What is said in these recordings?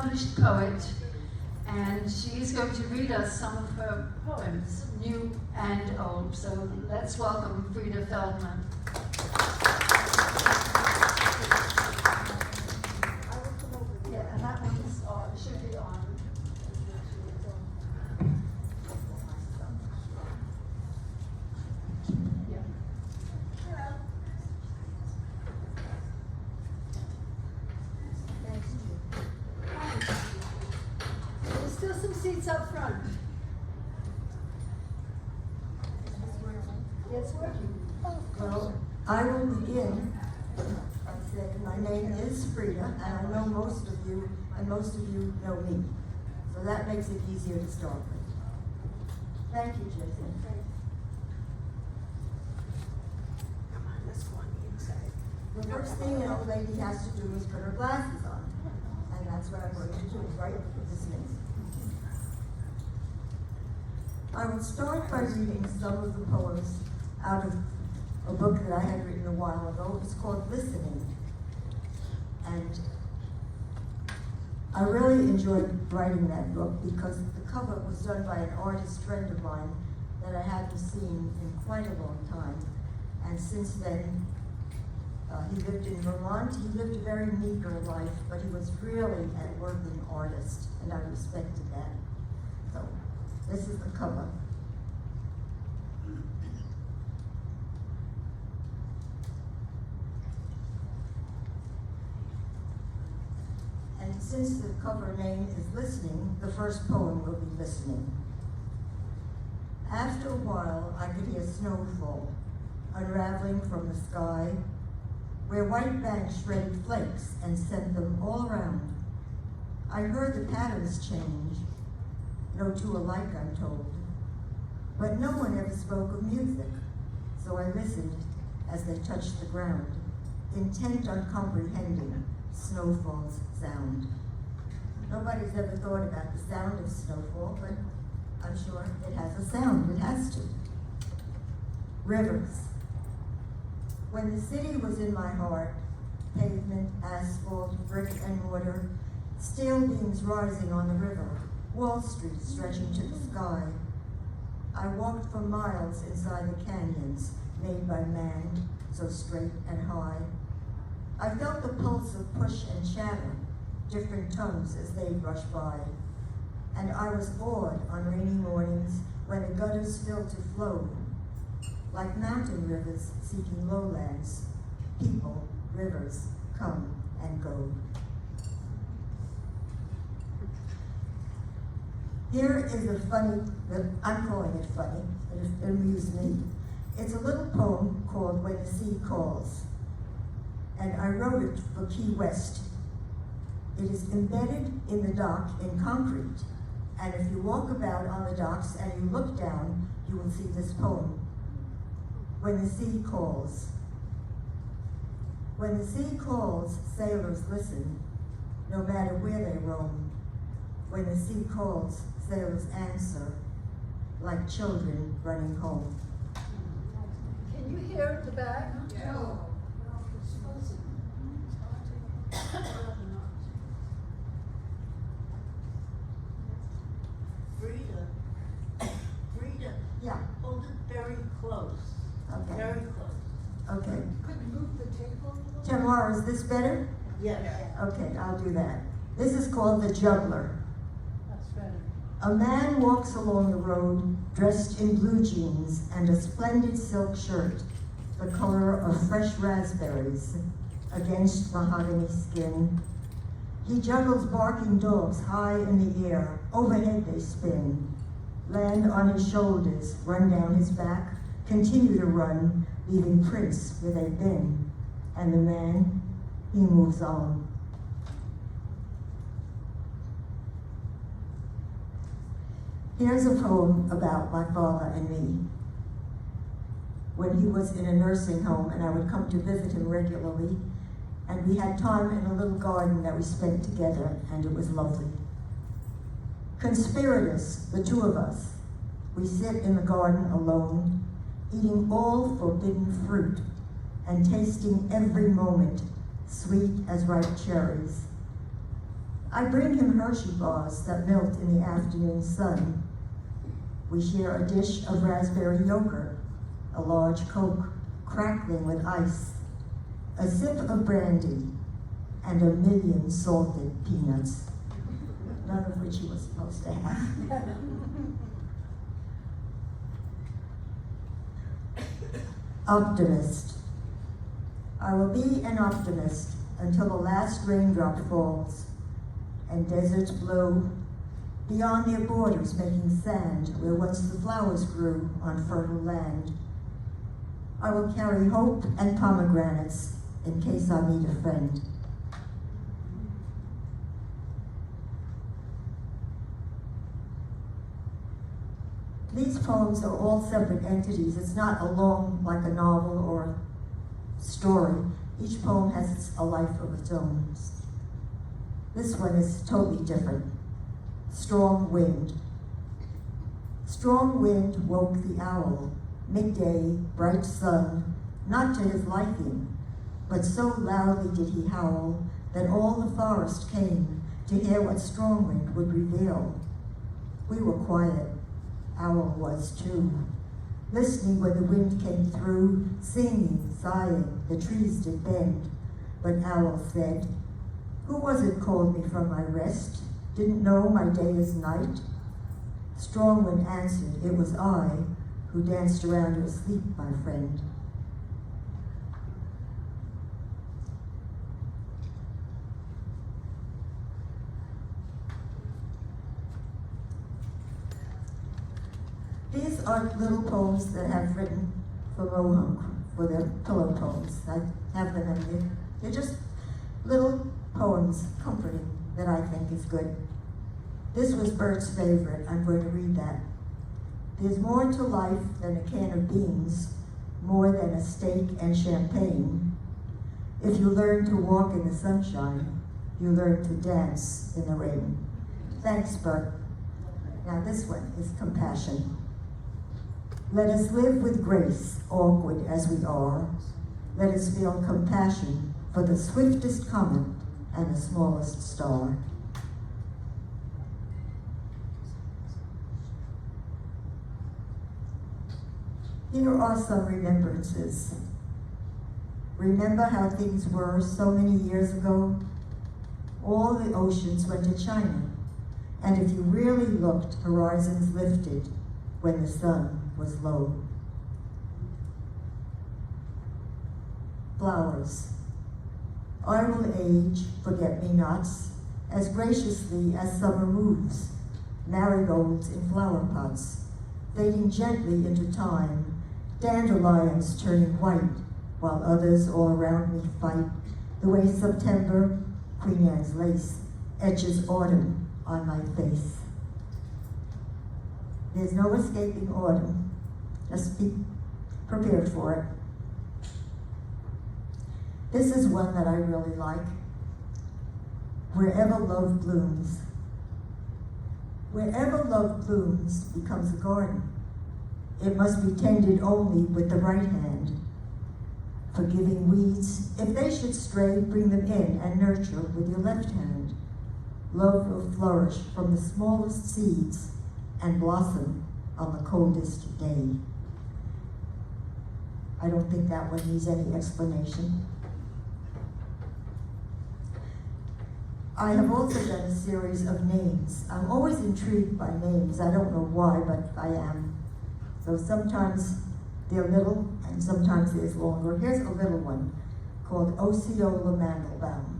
published poet, and she's going to read us some of her poems, new and old. So let's welcome Frieda Feldman. Yeah, and that one's should be on. There's still some seats up front. It's working. Well, I will begin by saying my name is Frieda, and I know most of you, and most of you know me. So that makes it easier to start with. Thank you, Jason. Come on, let's go on the inside. The first thing an old lady has to do is put her glasses on. And that's what I'm going to do right this minute. I will start by reading some of the poems out of a book that I had written a while ago. It's called Listening. And I really enjoyed writing that book because the cover was done by an artist friend of mine that I hadn't seen in quite a long time. And since then, he lived in Vermont. He lived a very meager life, but he was really a working artist, and I respected that. So, this is the cover. And since the cover name is Listening, the first poem will be Listening. After a while, I could hear snowfall unraveling from the sky, where white banks shredded flakes and sent them all around. I heard the patterns change, no two alike, I'm told. But no one ever spoke of music, so I listened as they touched the ground, intent on comprehending snowfall's sound. Nobody's ever thought about the sound of snowfall, but I'm sure it has a sound, it has to. Rivers. When the city was in my heart, pavement, asphalt, brick and mortar, steel beams rising on the river, Wall Street stretching to the sky. I walked for miles inside the canyons made by man, so straight and high. I felt the pulse of push and chatter, different tongues as they brushed by. And I was awed on rainy mornings when the gutters filled to flow. Like mountain rivers seeking lowlands, people, rivers, come and go. Here is a funny, I'm calling it funny, it amused me. It's a little poem called When the Sea Calls, and I wrote it for Key West. It is embedded in the dock in concrete, and if you walk about on the docks and you look down, you will see this poem. When the sea calls. When the sea calls, sailors listen, no matter where they roam. When the sea calls, sailors answer, like children running home. Can you hear at the back? Yeah. No. Frieda, Yeah, hold it very close. okay, Very close. okay. Could you move the table? Tamara, is this better? Yes. Okay, I'll do that. This is called The Juggler. That's better. A man walks along the road dressed in blue jeans and a splendid silk shirt, the color of fresh raspberries, against mahogany skin. He juggles barking dogs high in the air, overhead they spin, land on his shoulders, run down his back, continue to run, leaving prints where they've been. And the man, he moves on. Here's a poem about my father and me. When he was in a nursing home and I would come to visit him regularly, and we had time in a little garden that we spent together, and it was lovely. Conspirators, the two of us, we sit in the garden alone, eating all forbidden fruit and tasting every moment, sweet as ripe cherries. I bring him Hershey bars that melt in the afternoon sun. We share a dish of raspberry yogurt, a large Coke crackling with ice, a sip of brandy, and 1,000,000 salted peanuts, none of which he was supposed to have. Optimist. I will be an optimist until the last raindrop falls and deserts blow beyond their borders, making sand where once the flowers grew on fertile land. I will carry hope and pomegranates in case I meet a friend. These poems are all separate entities. It's not a long, like a novel or story. Each poem has a life of its own. This one is totally different. Strong wind. Strong wind woke the owl, midday, bright sun, not to his liking, but so loudly did he howl that all the forest came to hear what strong wind would reveal. We were quiet, owl was too, listening when the wind came through, singing, sighing, the trees did bend, but owl said, "Who was it called me from my rest? Didn't know my day is night?" Strong wind answered, "It was I who danced around your sleep, my friend." These are little poems that I've written for Mohunk, for their pillow poems. I have them in here. They're just little poems, comforting, that I think is good. This was Bert's favorite. I'm going to read that. There's more to life than a can of beans, more than a steak and champagne. If you learn to walk in the sunshine, you learn to dance in the rain. Thanks, Bert. Now this one is compassion. Let us live with grace, awkward as we are. Let us feel compassion for the swiftest comet and the smallest star. Here are some remembrances. Remember how things were so many years ago? All the oceans went to China, and if you really looked, horizons lifted when the sun was low. Flowers. I will age, forget-me-nots, as graciously as summer moves, marigolds in flower pots, fading gently into time, dandelions turning white, while others all around me fight, the way September, Queen Anne's lace, etches autumn on my face. There's no escaping autumn. Just be prepared for it. This is one that I really like. Wherever love blooms. Wherever love blooms becomes a garden. It must be tended only with the right hand. Forgiving weeds, if they should stray, bring them in and nurture with your left hand. Love will flourish from the smallest seeds and blossom on the coldest day. I don't think that one needs any explanation. I have also done a series of names. I'm always intrigued by names. I don't know why, but I am. So sometimes they're little and sometimes they're longer. Here's a little one called Osceola Mandelbaum.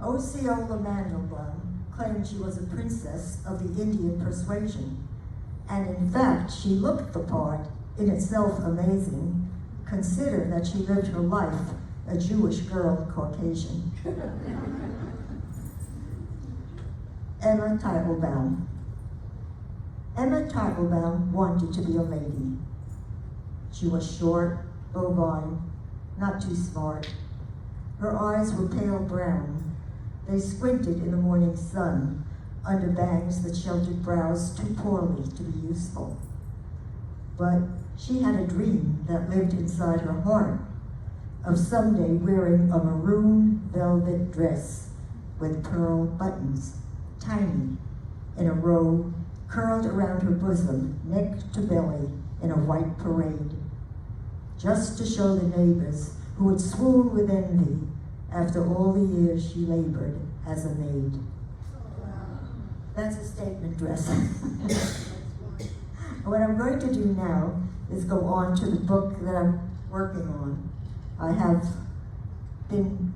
Osceola Mandelbaum claimed she was a princess of the Indian persuasion. And in fact, she looked the part, in itself amazing. Consider that she lived her life a Jewish girl, Caucasian. Emma Teitelbaum. Emma Teitelbaum wanted to be a lady. She was short, bovine, not too smart. Her eyes were pale brown. They squinted in the morning sun under bangs that sheltered brows too poorly to be useful. But she had a dream that lived inside her heart of someday wearing a maroon velvet dress with pearl buttons, tiny, in a row, curled around her bosom, neck to belly, in a white parade, just to show the neighbors who would swoon with envy after all the years she labored as a maid. That's a statement dress. What I'm going to do now is go on to the book that I'm working on. I have been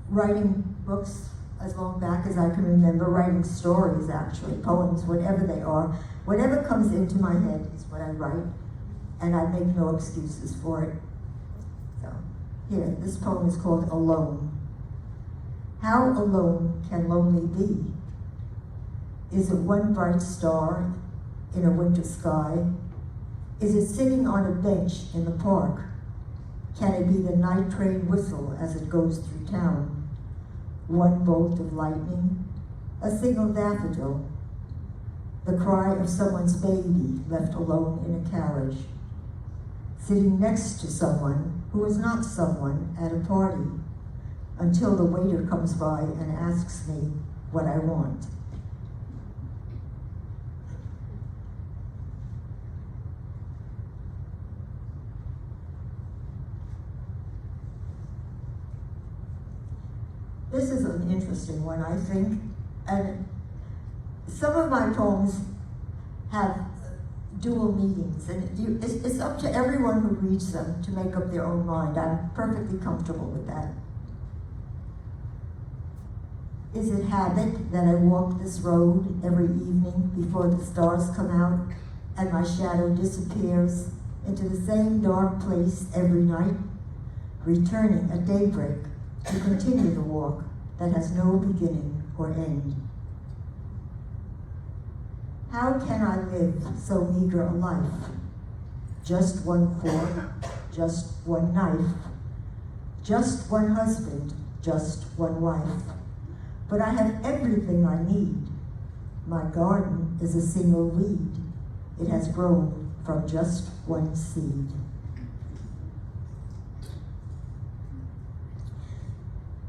writing books as long back as I can remember, writing stories actually, poems, whatever they are. Whatever comes into my head is what I write, and I make no excuses for it. So, here, this poem is called Alone. How alone can lonely be? Is it one bright star in a winter sky? Is it sitting on a bench in the park? Can it be the night train whistle as it goes through town? One bolt of lightning, a single daffodil, the cry of someone's baby left alone in a carriage, sitting next to someone who is not someone at a party, until the waiter comes by and asks me what I want. This is an interesting one, I think, and some of my poems have dual meanings, and it's up to everyone who reads them to make up their own mind. I'm perfectly comfortable with that. Is it habit that I walk this road every evening before the stars come out and my shadow disappears into the same dark place every night, returning at daybreak to continue the walk that has no beginning or end? How can I live so meager a life? Just one fork, just one knife, just one husband, just one wife. But I have everything I need. My garden is a single weed. It has grown from just one seed.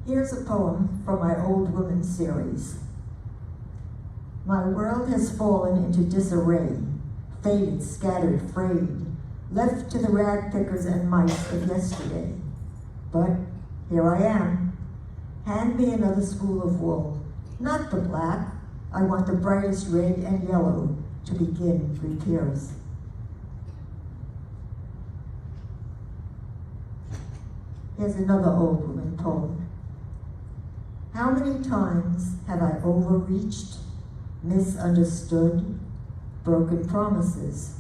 Here's a poem from my Old Woman series. My world has fallen into disarray, faded, scattered, frayed, left to the rag pickers and mice of yesterday. But here I am. Hand me another spool of wool, not the black. I want the brightest red and yellow to begin repairs. Here's another Old Woman poem. How many times have I overreached, misunderstood, broken promises,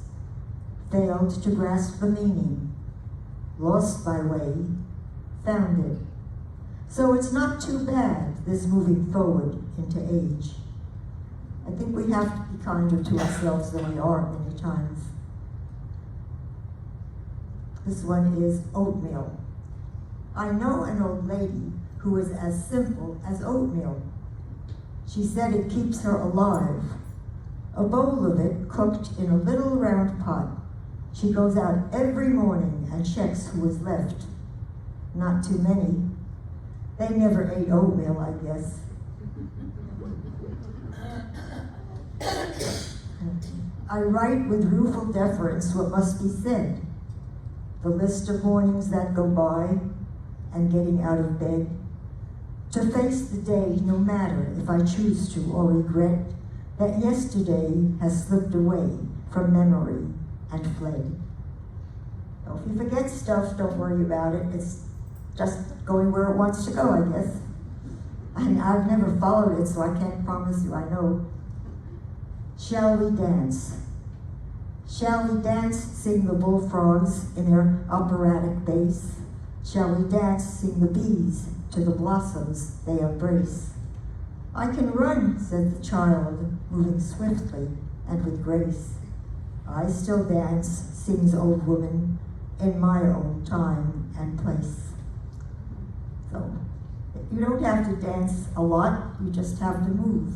failed to grasp the meaning, lost my way, found it. So it's not too bad, this moving forward into age. I think we have to be kinder to ourselves than we are many times. This one is oatmeal. I know an old lady who is as simple as oatmeal. She said it keeps her alive. A bowl of it cooked in a little round pot. She goes out every morning and checks who is left. Not too many. They never ate oatmeal, I guess. I write with rueful deference what must be said. The list of mornings that go by and getting out of bed. To face the day no matter if I choose to or regret that yesterday has slipped away from memory and fled. So if you forget stuff, don't worry about it. It's just going where it wants to go, I guess. And I've never followed it, so I can't promise you I know. Shall we dance? Shall we dance, sing the bullfrogs in their operatic bass? Shall we dance, sing the bees to the blossoms they embrace? I can run, said the child, moving swiftly and with grace. I still dance, sings Old Woman, in my own time and place. So, you don't have to dance a lot, you just have to move.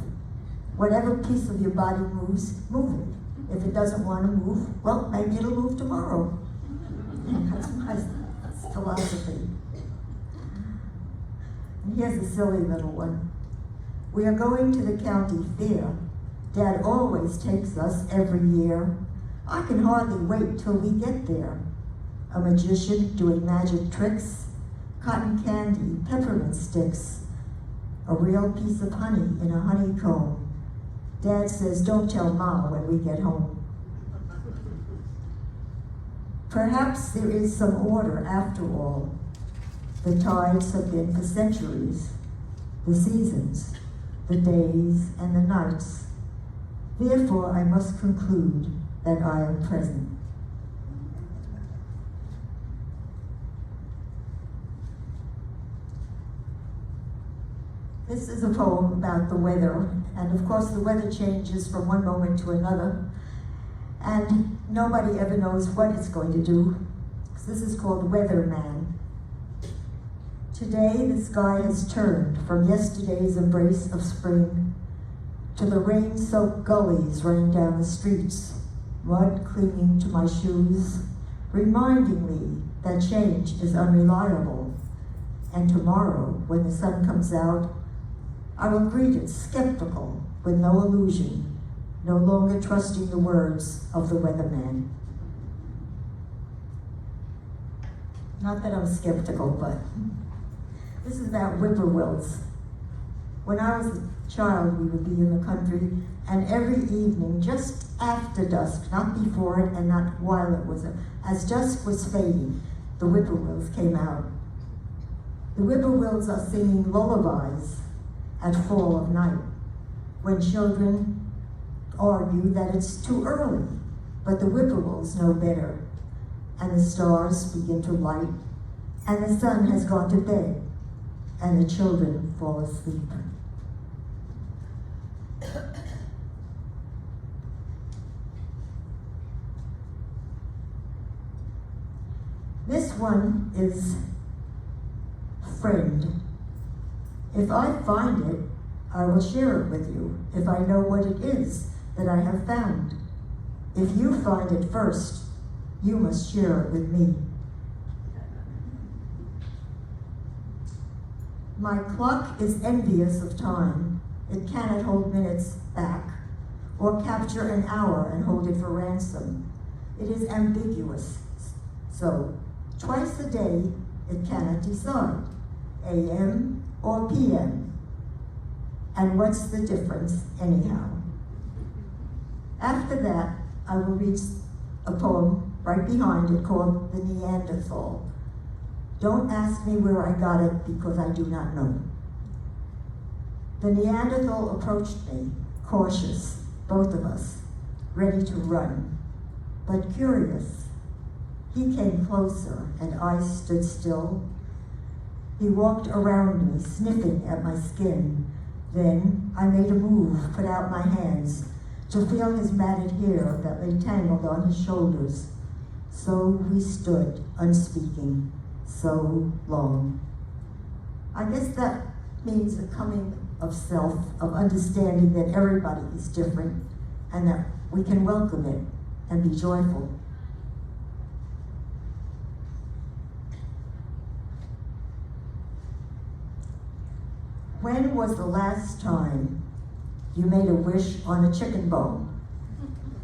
Whatever piece of your body moves, move it. If it doesn't want to move, well, maybe it'll move tomorrow. That's my philosophy. And here's a silly little one. We are going to the county fair. Dad always takes us every year. I can hardly wait till we get there. A magician doing magic tricks, cotton candy, peppermint sticks, a real piece of honey in a honeycomb. Dad says, don't tell Ma when we get home. Perhaps there is some order after all. The tides have been for centuries, the seasons, the days and the nights. Therefore, I must conclude that I am present. This is a poem about the weather, and of course the weather changes from one moment to another, and nobody ever knows what it's going to do. So this is called Weatherman. Today the sky has turned from yesterday's embrace of spring to the rain-soaked gullies running down the streets, mud clinging to my shoes, reminding me that change is unreliable. And tomorrow, when the sun comes out, I will greet it skeptical with no illusion, no longer trusting the words of the weatherman. Not that I'm skeptical, but this is about whippoorwills. When I was a child, we would be in the country, and every evening, just after dusk, not before it and not while it was, as dusk was fading, the whippoorwills came out. The whippoorwills are singing lullabies at fall of night, when children argue that it's too early, but the whippoorwills know better, and the stars begin to light, and the sun has gone to bed, and the children fall asleep. This one is friend. If I find it, I will share it with you, if I know what it is that I have found. If you find it first, you must share it with me. My clock is envious of time. It cannot hold minutes back, or capture an hour and hold it for ransom. It is ambiguous. So, twice a day, it cannot decide, AM or PM. And what's the difference anyhow? After that, I will read a poem right behind it called The Neanderthal. Don't ask me where I got it because I do not know. The Neanderthal approached me, cautious, both of us, ready to run, but curious. He came closer and I stood still. He walked around me, sniffing at my skin. Then I made a move, put out my hands to feel his matted hair that lay tangled on his shoulders. So we stood, unspeaking, so long. I guess that means the coming of self, of understanding that everybody is different and that we can welcome it and be joyful. When was the last time you made a wish on a chicken bone,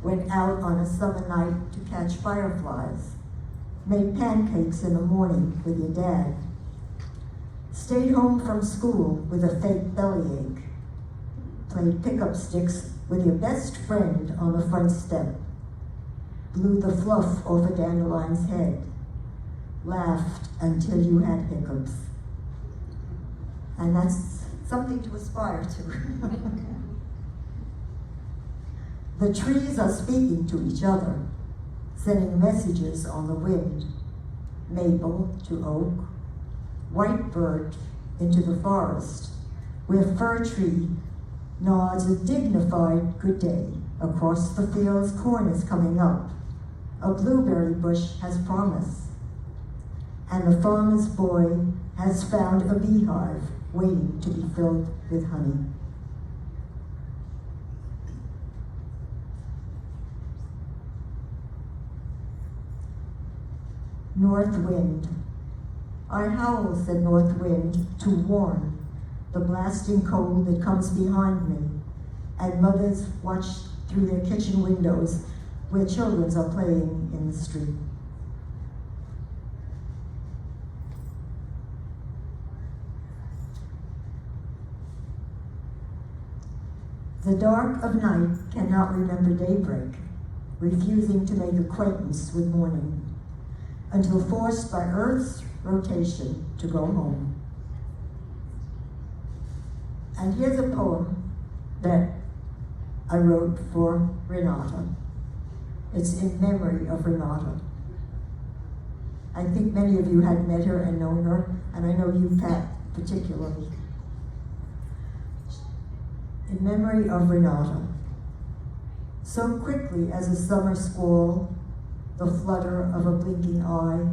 went out on a summer night to catch fireflies, made pancakes in the morning with your dad, stayed home from school with a fake bellyache, played pickup sticks with your best friend on the front step, blew the fluff off a dandelion's head, laughed until you had hiccups. And that's something to aspire to. The trees are speaking to each other, sending messages on the wind. Maple to oak, white birch into the forest, where fir tree nods a dignified good day. Across the fields, corn is coming up. A blueberry bush has promise. And the farmer's boy has found a beehive waiting to be filled with honey. North wind. I howl, said North wind, to warn the blasting cold that comes behind me, and mothers watch through their kitchen windows where children are playing in the street. The dark of night cannot remember daybreak, refusing to make acquaintance with morning, until forced by Earth's rotation to go home. And here's a poem that I wrote for Renata. It's in memory of Renata. I think many of you had met her and known her, and I know you, Pat, particularly. In memory of Renata. So quickly as a summer squall, the flutter of a blinking eye,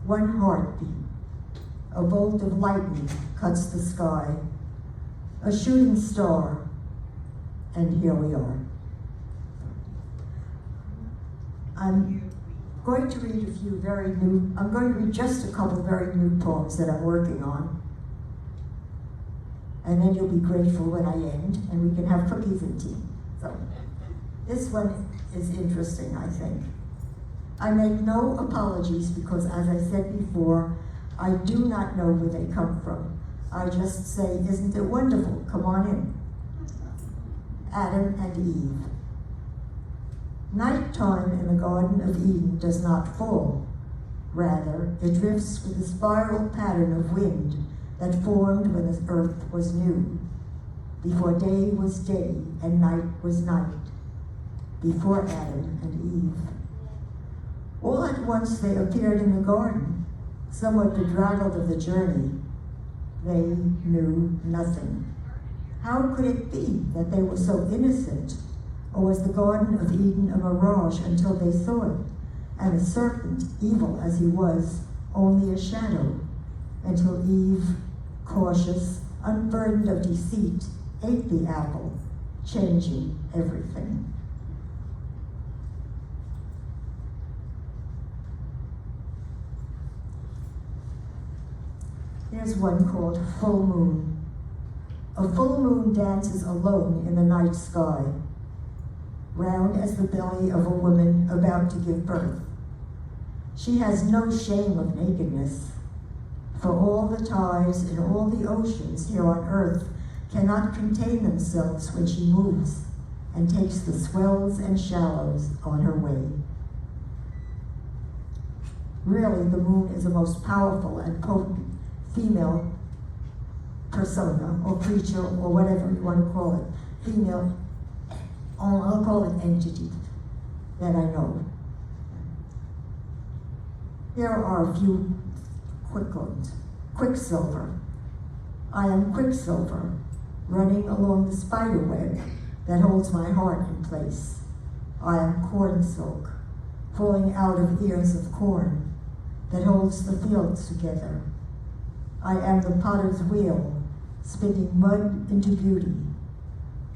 one heartbeat, a bolt of lightning cuts the sky, a shooting star, and here we are. I'm going to read I'm going to read just a couple of very new poems that I'm working on. And then you'll be grateful when I end, and we can have cookies and tea. So, this one is interesting, I think. I make no apologies because, as I said before, I do not know where they come from. I just say, isn't it wonderful? Come on in. Adam and Eve. Nighttime in the Garden of Eden does not fall. Rather, it drifts with a spiral pattern of wind that formed when the earth was new, before day was day and night was night, before Adam and Eve. All at once they appeared in the garden, somewhat bedraggled of the journey. They knew nothing. How could it be that they were so innocent? Or was the Garden of Eden a mirage until they saw it, and the serpent, evil as he was, only a shadow, until Eve, cautious, unburdened of deceit, ate the apple, changing everything. Here's one called Full Moon. A full moon dances alone in the night sky, round as the belly of a woman about to give birth. She has no shame of nakedness, for all the tides and all the oceans here on earth cannot contain themselves when she moves and takes the swells and shallows on her way. Really, the moon is a most powerful and potent female persona or creature or whatever you want to call it, female, I'll call it entity that I know. Here are a few quick ones. Quicksilver. I am Quicksilver, running along the spider web that holds my heart in place. I am corn silk, falling out of ears of corn that holds the fields together. I am the potter's wheel, spinning mud into beauty.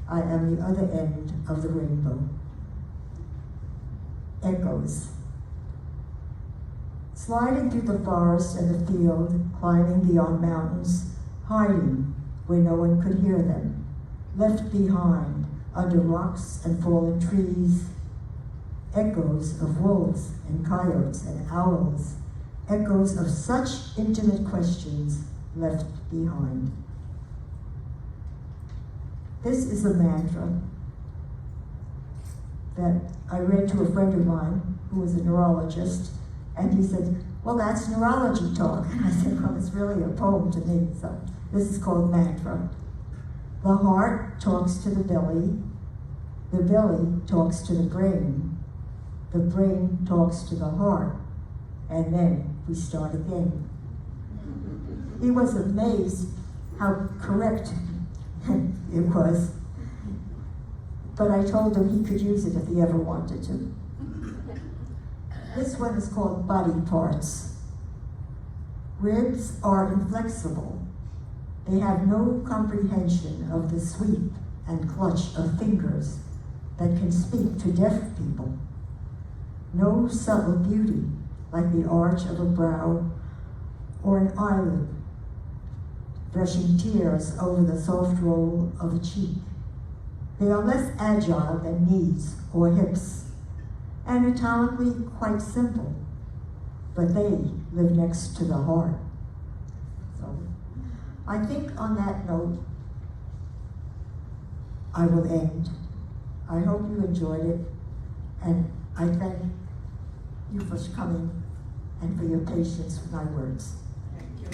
I am the other end of the rainbow. Echoes. Sliding through the forest and the field, climbing beyond mountains, hiding where no one could hear them, left behind under rocks and fallen trees. Echoes of wolves and coyotes and owls, echoes of such intimate questions left behind. This is a mantra that I read to a friend of mine who was a neurologist, and he said, well, that's neurology talk. And I said, well, it's really a poem to me, so this is called mantra. The heart talks to the belly talks to the brain talks to the heart, and then we start again. He was amazed how correct it was, but I told him he could use it if he ever wanted to. This one is called body parts. Ribs are inflexible. They have no comprehension of the sweep and clutch of fingers that can speak to deaf people. No subtle beauty like the arch of a brow or an eyelid brushing tears over the soft roll of a cheek. They are less agile than knees or hips, anatomically quite simple, but they live next to the heart. So I think on that note, I will end. I hope you enjoyed it, and I thank you for coming and for your patience with my words. Thank you.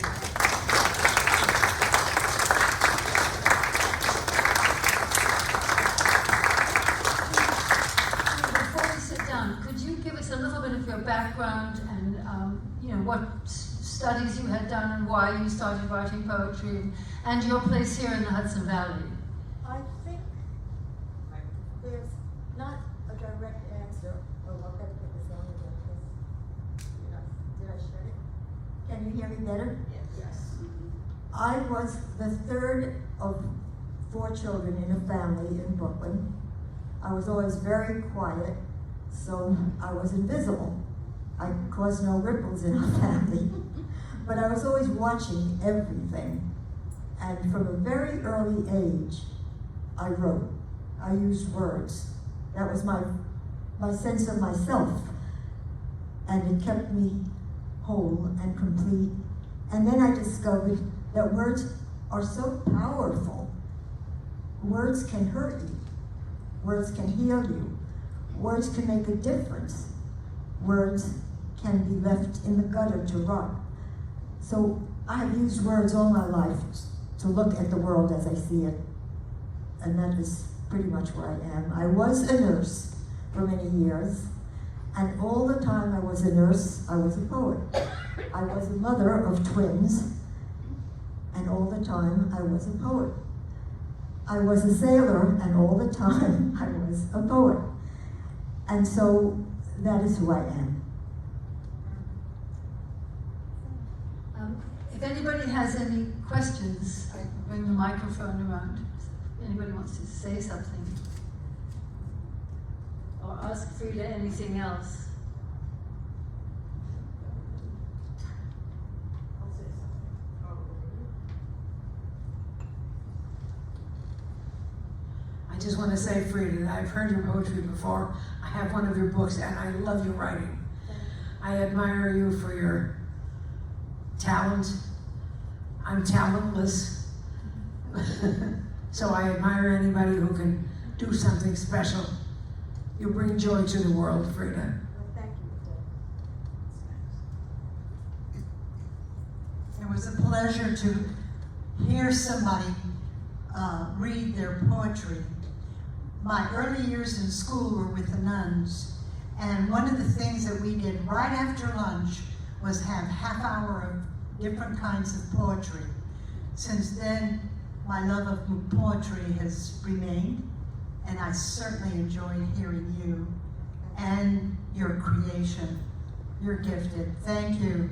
Before we sit down, could you give us a little bit of your background and what studies you had done and why you started writing poetry, and your place here in the Hudson Valley? I think there's not a direct answer. Oh, I'll have to put this on again, because, did I shut it? Can you hear me better? Yes. I was the third of 4 children in a family in Brooklyn. I was always very quiet, so I was invisible. I caused no ripples in our family, but I was always watching everything. And from a very early age, I wrote. I used words. That was my sense of myself, and it kept me whole and complete. And then I discovered that words are so powerful. Words can hurt you. Words can heal you. Words can make a difference. Words can be left in the gutter to rot. So I have used words all my life to look at the world as I see it. And that is pretty much where I am. I was a nurse for many years, and all the time I was a nurse, I was a poet. I was a mother of twins, and all the time I was a poet. I was a sailor, and all the time I was a poet. And so that is who I am. If anybody has any questions, I can bring the microphone around. If anybody wants to say something or ask Frieda anything else. I'll say something. I just want to say, Frieda, that I've heard your poetry before. I have one of your books, and I love your writing. I admire you for your talent. I'm talentless. So I admire anybody who can do something special. You bring joy to the world, Frieda. Well, thank you for that. It was a pleasure to hear somebody read their poetry. My early years in school were with the nuns, and one of the things that we did right after lunch was have half hour of different kinds of poetry. Since then, my love of poetry has remained, and I certainly enjoyed hearing you and your creation. You're gifted. Thank you.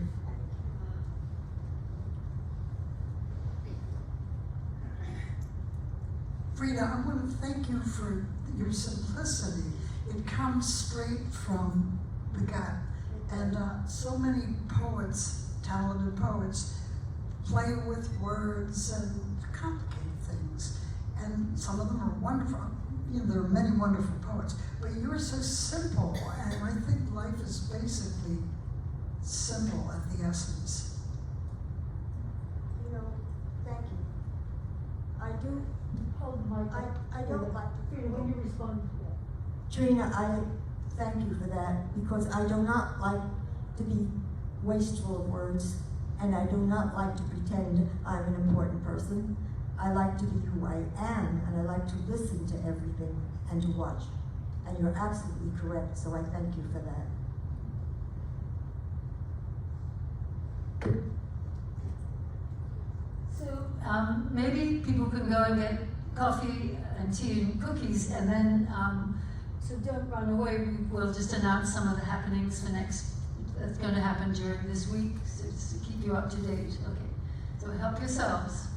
Frieda, I want to thank you for your simplicity. It comes straight from the gut. And so many poets, talented poets, play with words and complicate things. And some of them are wonderful. There are many wonderful poets, but you're so simple. And I think life is basically simple at the essence. Thank you. I do. Hold the mic. I don't like to. Frieda, when you respond, Trina, I thank you for that, because I do not like to be wasteful of words, and I do not like to pretend I'm an important person. I like to be who I am, and I like to listen to everything and to watch. And you're absolutely correct, so I thank you for that. So maybe people can go and get coffee and tea and cookies, and then, so don't run away. We'll just announce some of the happenings for that's going to happen during this week, so just to keep you up to date. Okay, so help yourselves.